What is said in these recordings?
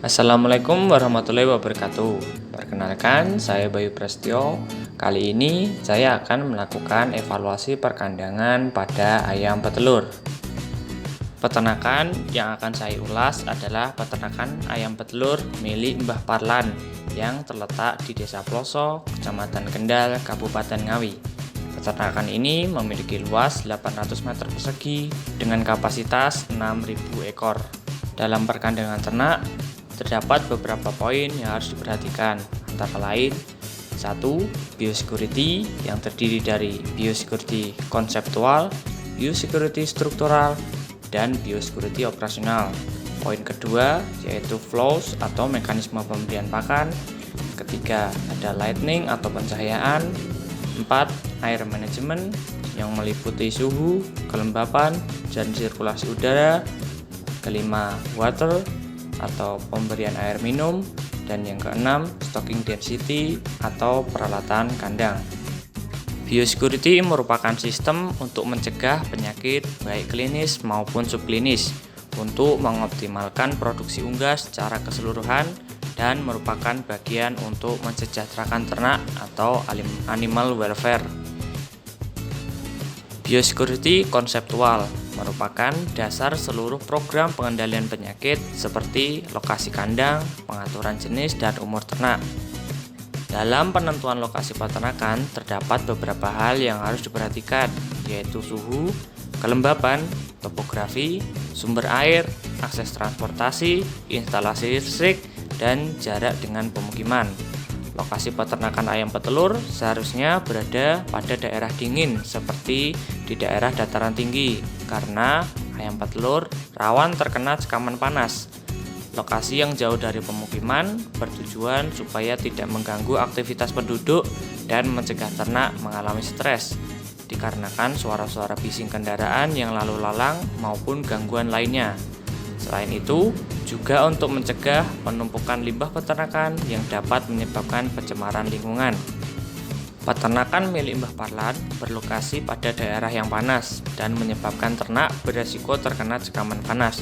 Assalamualaikum warahmatullahi wabarakatuh. Perkenalkan, saya Bayu Prestio. Kali ini saya akan melakukan evaluasi perkandangan pada ayam petelur. Peternakan yang akan saya ulas adalah peternakan ayam petelur milik Mbah Parlan yang terletak di Desa Ploso, Kecamatan Kendal, Kabupaten Ngawi. Peternakan ini memiliki luas 800 meter persegi dengan kapasitas 6.000 ekor. Dalam perkandangan ternak, terdapat beberapa poin yang harus diperhatikan, antara lain 1. Biosecurity yang terdiri dari biosecurity konseptual, biosecurity struktural, dan biosecurity operasional. Poin kedua yaitu flows atau mekanisme pemberian pakan. Ketiga, ada lighting atau pencahayaan. 4. Air manajemen yang meliputi suhu, kelembapan, dan sirkulasi udara. Kelima, water atau pemberian air minum, dan yang keenam, stocking density atau peralatan kandang. Biosecurity merupakan sistem untuk mencegah penyakit baik klinis maupun subklinis untuk mengoptimalkan produksi unggas secara keseluruhan dan merupakan bagian untuk mensejahterakan ternak atau animal welfare. Biosecurity konseptual merupakan dasar seluruh program pengendalian penyakit seperti lokasi kandang, pengaturan jenis dan umur ternak. Dalam penentuan lokasi peternakan terdapat beberapa hal yang harus diperhatikan, yaitu suhu, kelembapan, topografi, sumber air, akses transportasi, instalasi listrik, dan jarak dengan pemukiman. Lokasi peternakan ayam petelur seharusnya berada pada daerah dingin seperti di daerah dataran tinggi karena ayam petelur rawan terkena sekaman panas. Lokasi yang jauh dari pemukiman bertujuan supaya tidak mengganggu aktivitas penduduk dan mencegah ternak mengalami stres dikarenakan suara-suara bising kendaraan yang lalu lalang maupun gangguan lainnya. Selain itu, juga untuk mencegah penumpukan limbah peternakan yang dapat menyebabkan pencemaran lingkungan. Peternakan milik Mbah Parlan berlokasi pada daerah yang panas dan menyebabkan ternak beresiko terkena sekaman panas.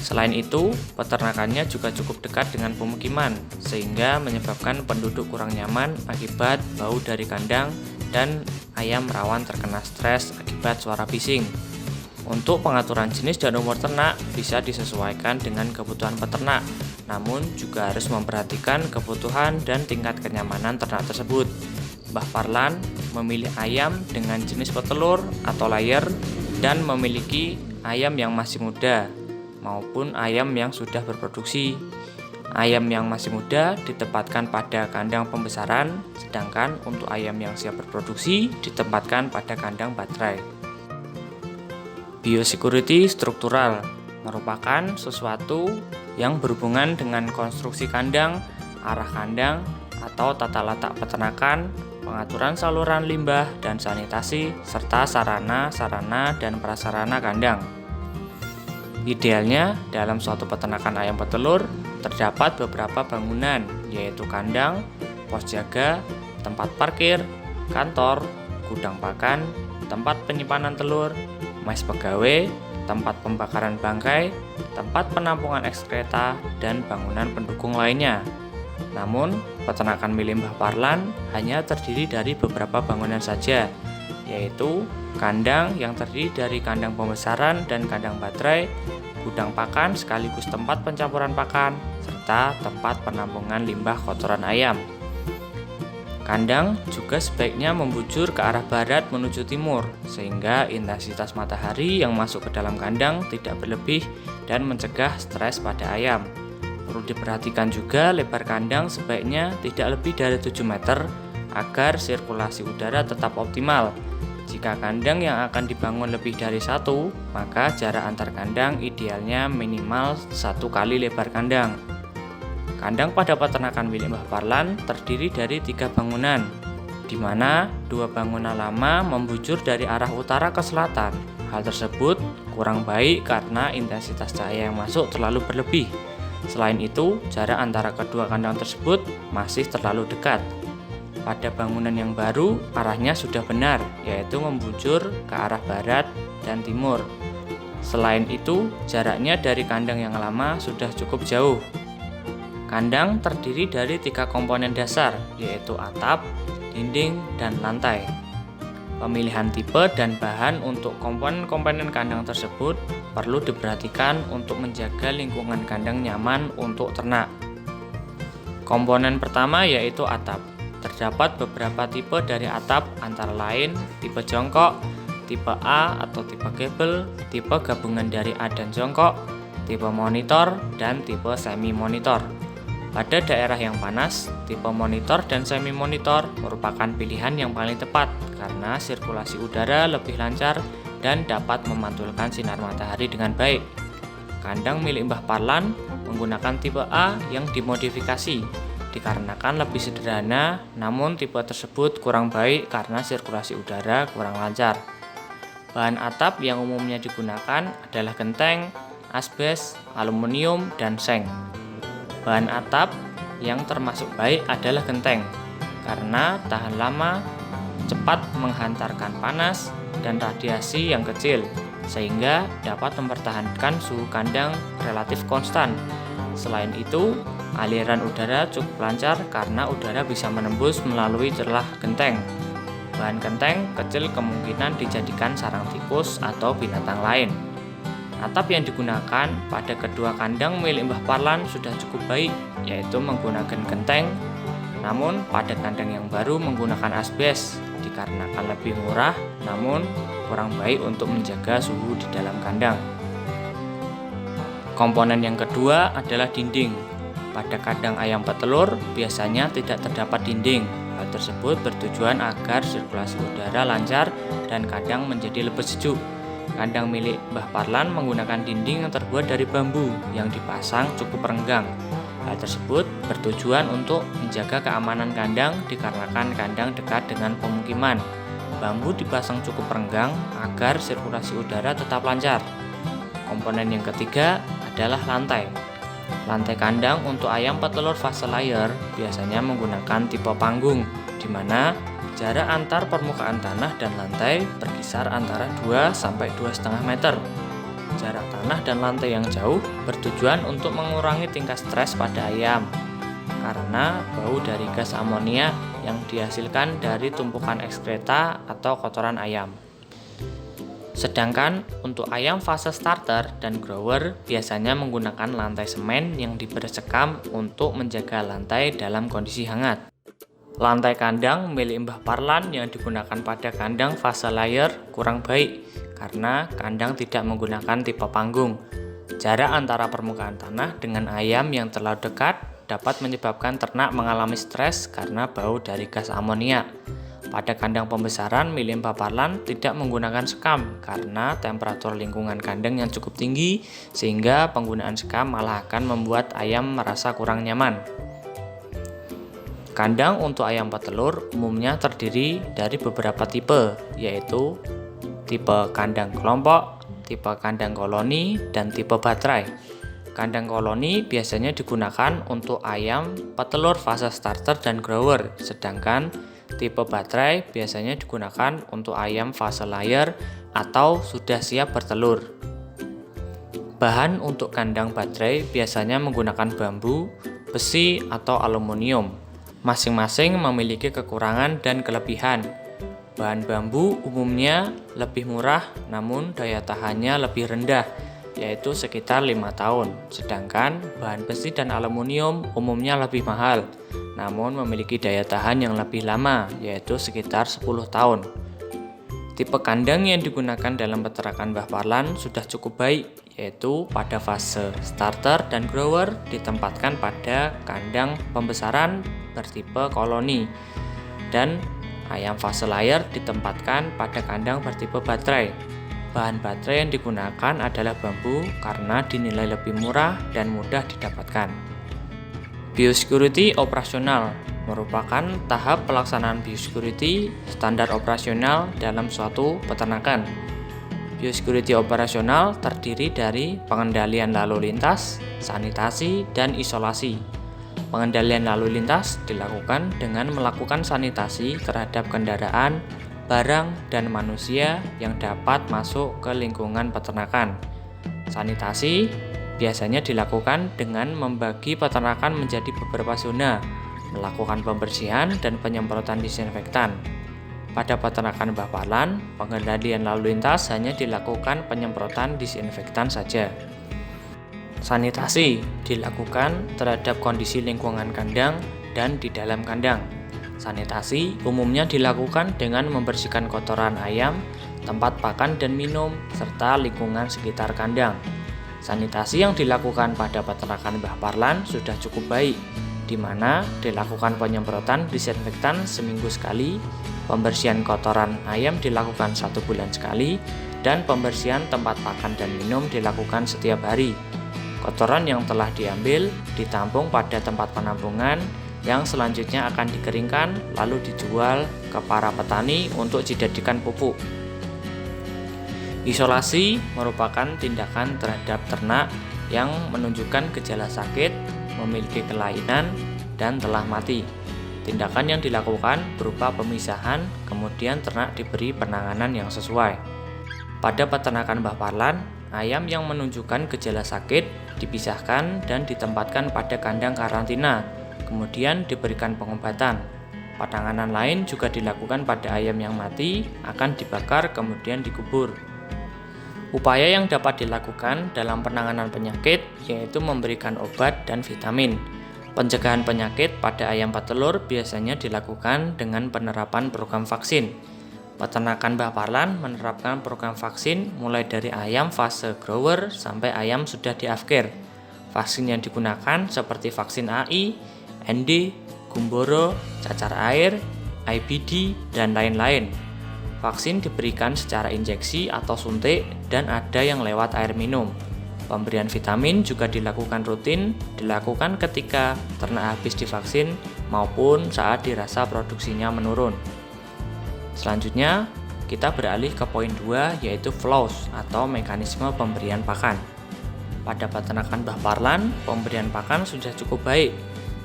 Selain itu, peternakannya juga cukup dekat dengan pemukiman, sehingga menyebabkan penduduk kurang nyaman akibat bau dari kandang dan ayam rawan terkena stres akibat suara bising. Untuk pengaturan jenis dan umur ternak bisa disesuaikan dengan kebutuhan peternak, namun juga harus memperhatikan kebutuhan dan tingkat kenyamanan ternak tersebut. Mbah Parlan memilih ayam dengan jenis petelur atau layer dan memiliki ayam yang masih muda maupun ayam yang sudah berproduksi. Ayam yang masih muda ditempatkan pada kandang pembesaran, sedangkan untuk ayam yang siap berproduksi ditempatkan pada kandang baterai. Biosecurity struktural merupakan sesuatu yang berhubungan dengan konstruksi kandang, arah kandang, atau tata letak peternakan, pengaturan saluran limbah dan sanitasi, serta sarana-sarana dan prasarana kandang. Idealnya, dalam suatu peternakan ayam petelur, terdapat beberapa bangunan, yaitu kandang, pos jaga, tempat parkir, kantor, gudang pakan, tempat penyimpanan telur, mes pegawai, tempat pembakaran bangkai, tempat penampungan ekskreta, dan bangunan pendukung lainnya. Namun, peternakan milik Mbah Parlan hanya terdiri dari beberapa bangunan saja, yaitu kandang yang terdiri dari kandang pembesaran dan kandang baterai, gudang pakan sekaligus tempat pencampuran pakan, serta tempat penampungan limbah kotoran ayam. Kandang juga sebaiknya membujur ke arah barat menuju timur, sehingga intensitas matahari yang masuk ke dalam kandang tidak berlebih dan mencegah stres pada ayam. Perlu diperhatikan juga lebar kandang sebaiknya tidak lebih dari 7 meter agar sirkulasi udara tetap optimal. Jika kandang yang akan dibangun lebih dari satu, maka jarak antar kandang idealnya minimal 1 kali lebar kandang. Kandang pada peternakan milik Mbah Parlan terdiri dari 3 bangunan, di mana 2 bangunan lama membujur dari arah utara ke selatan. Hal tersebut kurang baik karena intensitas cahaya yang masuk terlalu berlebih. Selain itu, jarak antara kedua kandang tersebut masih terlalu dekat. Pada bangunan yang baru, arahnya sudah benar, yaitu membujur ke arah barat dan timur. Selain itu, jaraknya dari kandang yang lama sudah cukup jauh. Kandang terdiri dari 3 komponen dasar, yaitu atap, dinding, dan lantai. Pemilihan tipe dan bahan untuk komponen-komponen kandang tersebut perlu diperhatikan untuk menjaga lingkungan kandang nyaman untuk ternak. Komponen pertama yaitu atap. Terdapat beberapa tipe dari atap, antara lain tipe jongkok, tipe A atau tipe gable, tipe gabungan dari A dan jongkok, tipe monitor, dan tipe semi monitor. Pada daerah yang panas, tipe monitor dan semi monitor merupakan pilihan yang paling tepat karena sirkulasi udara lebih lancar dan dapat memantulkan sinar matahari dengan baik. Kandang milik Mbah Parlan menggunakan tipe A yang dimodifikasi dikarenakan lebih sederhana, namun tipe tersebut kurang baik karena sirkulasi udara kurang lancar. Bahan atap yang umumnya digunakan adalah genteng, asbes, aluminium, dan seng. Bahan atap yang termasuk baik adalah genteng karena tahan lama, cepat menghantarkan panas dan radiasi yang kecil sehingga dapat mempertahankan suhu kandang relatif konstan. Selain itu, aliran udara cukup lancar karena udara bisa menembus melalui celah genteng. Bahan genteng kecil kemungkinan dijadikan sarang tikus atau binatang lain. Atap yang digunakan pada kedua kandang milik Mbah Parlan sudah cukup baik, yaitu menggunakan genteng. Namun pada kandang yang baru menggunakan asbes, dikarenakan lebih murah, namun kurang baik untuk menjaga suhu di dalam kandang. Komponen yang kedua adalah dinding. Pada kandang ayam petelur biasanya tidak terdapat dinding. Hal tersebut bertujuan agar sirkulasi udara lancar dan kandang menjadi lebih sejuk. Kandang milik Mbah Parlan menggunakan dinding yang terbuat dari bambu yang dipasang cukup renggang. Hal tersebut bertujuan untuk menjaga keamanan kandang dikarenakan kandang dekat dengan pemukiman. Bambu dipasang cukup renggang agar sirkulasi udara tetap lancar. Komponen yang ketiga adalah lantai. Lantai kandang untuk ayam petelur fase layer biasanya menggunakan tipe panggung, di mana jarak antar permukaan tanah dan lantai berkisar antara 2-2,5 meter. Jarak tanah dan lantai yang jauh bertujuan untuk mengurangi tingkat stres pada ayam karena bau dari gas amonia yang dihasilkan dari tumpukan ekskreta atau kotoran ayam. Sedangkan untuk ayam fase starter dan grower biasanya menggunakan lantai semen yang diberi sekam untuk menjaga lantai dalam kondisi hangat. Lantai kandang milik Mbah Parlan yang digunakan pada kandang fase layer kurang baik karena kandang tidak menggunakan tipe panggung. Jarak antara permukaan tanah dengan ayam yang terlalu dekat dapat menyebabkan ternak mengalami stres karena bau dari gas amonia. Pada kandang pembesaran milik Mbah Parlan tidak menggunakan sekam karena temperatur lingkungan kandang yang cukup tinggi sehingga penggunaan sekam malah akan membuat ayam merasa kurang nyaman. Kandang untuk ayam petelur umumnya terdiri dari beberapa tipe, yaitu tipe kandang kelompok, tipe kandang koloni, dan tipe baterai. Kandang koloni biasanya digunakan untuk ayam petelur fase starter dan grower, sedangkan tipe baterai biasanya digunakan untuk ayam fase layer atau sudah siap bertelur. Bahan untuk kandang baterai biasanya menggunakan bambu, besi, atau aluminium. Masing-masing memiliki kekurangan dan kelebihan. Bahan bambu umumnya lebih murah namun daya tahannya lebih rendah, yaitu sekitar 5 tahun. Sedangkan bahan besi dan aluminium umumnya lebih mahal, namun memiliki daya tahan yang lebih lama, yaitu sekitar 10 tahun. Tipe kandang yang digunakan dalam peternakan Mbah Parlan sudah cukup baik, yaitu pada fase starter dan grower ditempatkan pada kandang pembesaran bertipe koloni, dan ayam fase layer ditempatkan pada kandang bertipe baterai. Bahan baterai yang digunakan adalah bambu karena dinilai lebih murah dan mudah didapatkan. Biosecurity operasional merupakan tahap pelaksanaan biosecurity standar operasional dalam suatu peternakan. Biosecurity operasional terdiri dari pengendalian lalu lintas, sanitasi, dan isolasi. Pengendalian lalu lintas dilakukan dengan melakukan sanitasi terhadap kendaraan, barang, dan manusia yang dapat masuk ke lingkungan peternakan. Sanitasi Biasanya dilakukan dengan membagi peternakan menjadi beberapa zona, melakukan pembersihan dan penyemprotan disinfektan. Pada peternakan Mbah Parlan, pengendalian lalu lintas hanya dilakukan penyemprotan disinfektan saja. Sanitasi dilakukan terhadap kondisi lingkungan kandang dan di dalam kandang. Sanitasi umumnya dilakukan dengan membersihkan kotoran ayam, tempat pakan dan minum, serta lingkungan sekitar kandang. Sanitasi yang dilakukan pada peternakan Mbah Parlan sudah cukup baik, di mana dilakukan penyemprotan disinfektan seminggu sekali, pembersihan kotoran ayam dilakukan 1 bulan sekali, dan pembersihan tempat pakan dan minum dilakukan setiap hari. Kotoran yang telah diambil ditampung pada tempat penampungan yang selanjutnya akan dikeringkan lalu dijual ke para petani untuk dijadikan pupuk. Isolasi merupakan tindakan terhadap ternak yang menunjukkan gejala sakit, memiliki kelainan, dan telah mati. Tindakan yang dilakukan berupa pemisahan, kemudian ternak diberi penanganan yang sesuai. Pada peternakan Mbah Parlan, ayam yang menunjukkan gejala sakit dipisahkan dan ditempatkan pada kandang karantina, kemudian diberikan pengobatan. Penanganan lain juga dilakukan pada ayam yang mati, akan dibakar kemudian dikubur. Upaya yang dapat dilakukan dalam penanganan penyakit yaitu memberikan obat dan vitamin. Pencegahan penyakit pada ayam petelur biasanya dilakukan dengan penerapan program vaksin. Peternakan Mbah Parlan menerapkan program vaksin mulai dari ayam fase grower sampai ayam sudah di afkir. Vaksin yang digunakan seperti vaksin AI, ND, Gumboro, cacar air, IBD, dan lain-lain. Vaksin diberikan secara injeksi atau suntik dan ada yang lewat air minum. Pemberian vitamin juga dilakukan rutin, dilakukan ketika ternak habis divaksin maupun saat dirasa produksinya menurun. Selanjutnya, kita beralih ke poin 2 yaitu flows atau mekanisme pemberian pakan. Pada peternakan Mbah Parlan, pemberian pakan sudah cukup baik.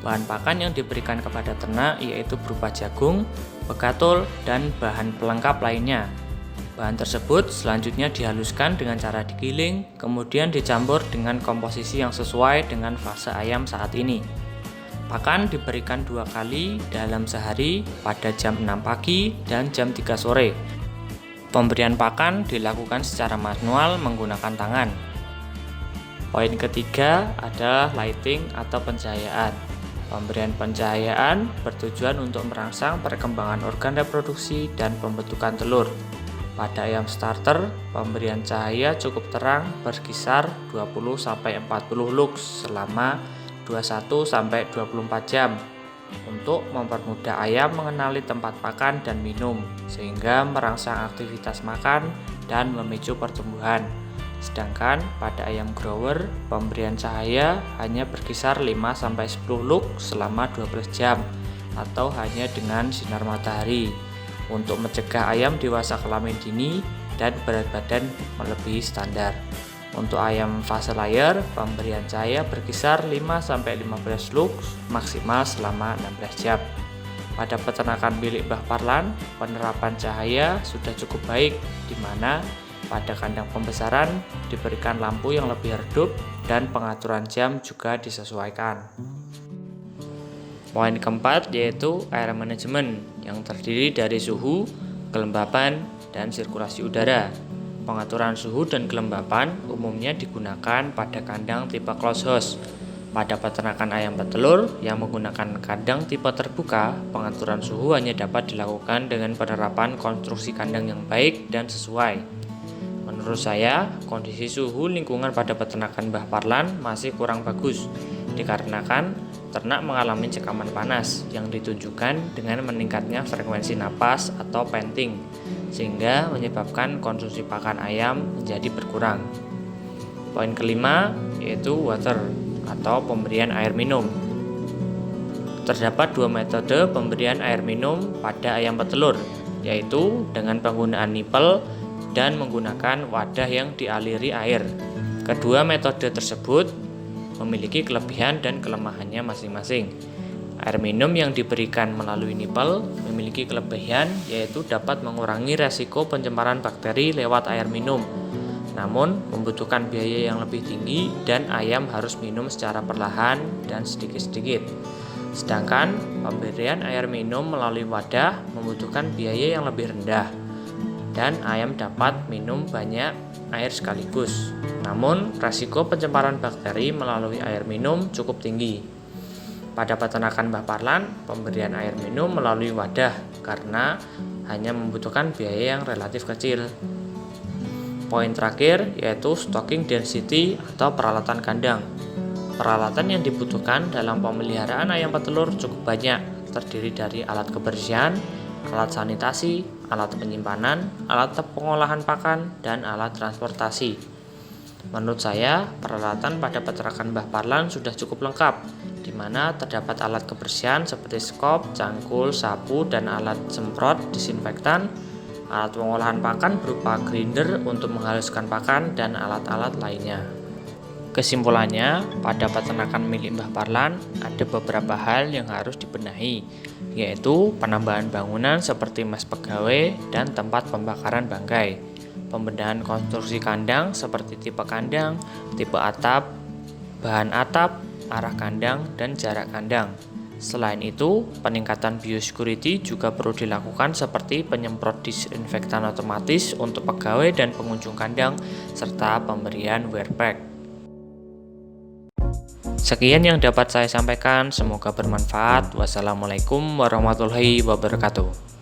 Bahan pakan yang diberikan kepada ternak yaitu berupa jagung, bekatul, dan bahan pelengkap lainnya. Bahan tersebut selanjutnya dihaluskan dengan cara digiling, kemudian dicampur dengan komposisi yang sesuai dengan fase ayam saat ini. Pakan diberikan 2 kali dalam sehari pada jam 6 pagi dan jam 3 sore. Pemberian pakan dilakukan secara manual menggunakan tangan. Poin ketiga adalah lighting atau pencahayaan. Pemberian pencahayaan bertujuan untuk merangsang perkembangan organ reproduksi dan pembentukan telur. Pada ayam starter, pemberian cahaya cukup terang berkisar 20-40 lux selama 21-24 jam untuk mempermudah ayam mengenali tempat makan dan minum sehingga merangsang aktivitas makan dan memicu pertumbuhan. Sedangkan pada ayam grower, pemberian cahaya hanya berkisar 5-10 lux selama 12 jam atau hanya dengan sinar matahari untuk mencegah ayam dewasa kelamin dini dan berat badan melebihi standar. Untuk ayam fase layer, pemberian cahaya berkisar 5-15 lux maksimal selama 16 jam. Pada peternakan milik Mbah Parlan, penerapan cahaya sudah cukup baik di mana pada kandang pembesaran diberikan lampu yang lebih redup dan pengaturan jam juga disesuaikan. Poin keempat yaitu air manajemen yang terdiri dari suhu, kelembapan, dan sirkulasi udara. Pengaturan suhu dan kelembapan umumnya digunakan pada kandang tipe closed house. Pada peternakan ayam petelur yang menggunakan kandang tipe terbuka, pengaturan suhu hanya dapat dilakukan dengan penerapan konstruksi kandang yang baik dan sesuai. Menurut saya, kondisi suhu lingkungan pada peternakan Mbah Parlan masih kurang bagus, dikarenakan ternak mengalami cekaman panas yang ditunjukkan dengan meningkatnya frekuensi napas atau panting, sehingga menyebabkan konsumsi pakan ayam menjadi berkurang. Poin kelima yaitu water atau pemberian air minum. Terdapat 2 metode pemberian air minum pada ayam petelur, yaitu dengan penggunaan nipel dan menggunakan wadah yang dialiri air. Kedua metode tersebut memiliki kelebihan dan kelemahannya masing-masing. Air minum yang diberikan melalui nipel memiliki kelebihan yaitu dapat mengurangi resiko pencemaran bakteri lewat air minum. namun membutuhkan biaya yang lebih tinggi dan ayam harus minum secara perlahan dan sedikit-sedikit. Sedangkan pemberian air minum melalui wadah membutuhkan biaya yang lebih rendah dan ayam dapat minum banyak air sekaligus. Namun, resiko pencemaran bakteri melalui air minum cukup tinggi. Pada peternakan Mbah Parlan, pemberian air minum melalui wadah karena hanya membutuhkan biaya yang relatif kecil. Poin terakhir yaitu stocking density atau peralatan kandang. Peralatan yang dibutuhkan dalam pemeliharaan ayam petelur cukup banyak, terdiri dari alat kebersihan, alat sanitasi, alat penyimpanan, alat pengolahan pakan, dan alat transportasi. Menurut saya, peralatan pada peternakan Mbah Parlan sudah cukup lengkap, di mana terdapat alat kebersihan seperti skop, cangkul, sapu, dan alat semprot disinfektan, alat pengolahan pakan berupa grinder untuk menghaluskan pakan, dan alat-alat lainnya. Kesimpulannya, pada peternakan milik Mbah Parlan ada beberapa hal yang harus dibenahi, yaitu penambahan bangunan seperti mes pegawai dan tempat pembakaran bangkai, pembenahan konstruksi kandang seperti tipe kandang, tipe atap, bahan atap, arah kandang, dan jarak kandang. Selain itu, peningkatan biosecurity juga perlu dilakukan seperti penyemprot disinfektan otomatis untuk pegawai dan pengunjung kandang, serta pemberian wear pack. Sekian yang dapat saya sampaikan, semoga bermanfaat. Wassalamualaikum warahmatullahi wabarakatuh.